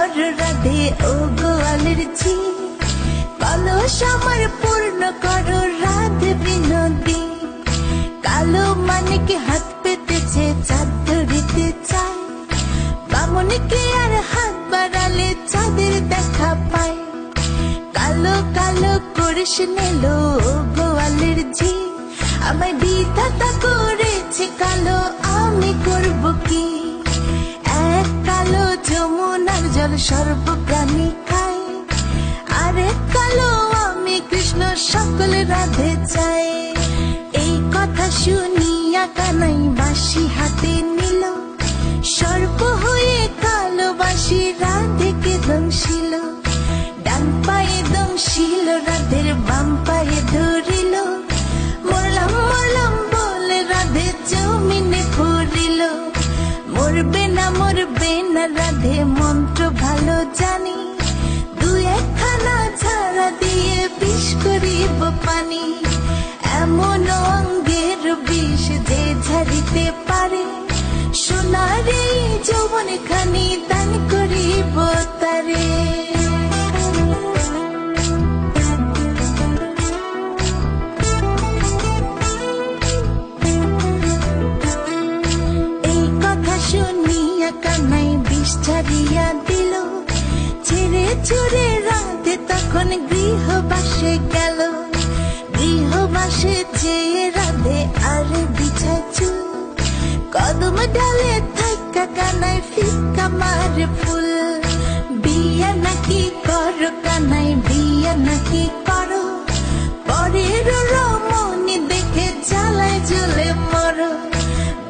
কর রাধে ও গোয়ালের ঝি, কলস আমার পূর্ণ করো রাধে বিনোদী। কালো মানিকে হাত পেতেছে চাঁদ ধরিতে চায়, বামুনকে আর হাত বাড়ালে চাঁদের দেখা পায়। কালো কালো করিস নেলো গোয়ালের ঝি, আমায় বিধাতা করেছে কালো, আমি করব কি? এক কালো যমুনার জল সর্বপ্রাণী খায়, আরেক কালো আমি কৃষ্ণ সকল রাধে চাই। এই কথা শুনিয়া কানাই বাঁশি হাতে নিল, সর্প হয়ে কালো বাঁশি রাধেকে দংশিল। ডান পায়ে দংশিল রাধের, বাম পায়ে ধরিল, মরলাম মরলাম বলে রাধে জমিনে পড়িল। মরবে না রাধে মন্ত্র ভালো জানি, দু একখানা ঝাড়া দিয়ে বিষ করিব পানি। এমন অঙ্গের বিষ যে ঝাড়িতে পারে, সোনার এই যৌবন খানি দান করিব তারে। কানাই বিষ ছাড়িয়া দিল, ছেড়ে ছুড়ে রাধে তখন গৃহবাসে গেল। গৃহবাসে যেয়ে রাধে আর বিছায় চুল, কদম ডালে থাকা কানাই ফিকা মারে ফুল। বিয়া নাকি করো কানাই, বিয়া নাকি করো, পরের রমণী দেখে জ্বালায় জ্বলে মরো।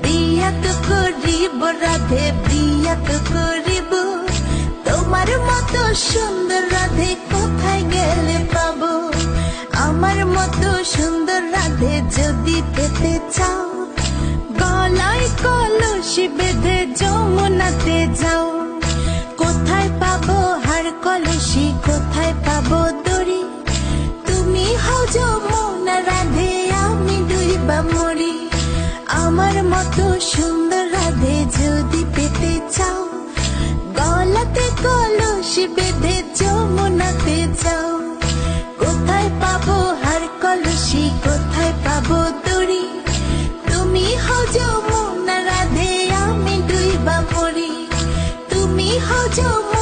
বিয়া তো করিব রাধে, বিয়া তো করিব, তোমার মতো সুন্দর রাধে কোথায় গেলে পাবো? আমার মতো সুন্দর রাধে যদি পেতে চাও, গলায় কলসি বেঁধে যমুনাতে যাও। কোথায় পাবো হার কলসি, কোথায় পাবো দড়ি? তুমি হও যমুনা রাধে, আমি ডুইবা মরি। আমার মতো সুন্দর রাধে যদি পেতে চাও, গলাতে কলসি বেঁধে যমুনাতে যাও। কোথায় পাবো হার কলসি, কোথায় পাবো দড়ি? তুমি হও যমুনা রাধে, আমি ডুইবা মরি। তুমি হও যমুনা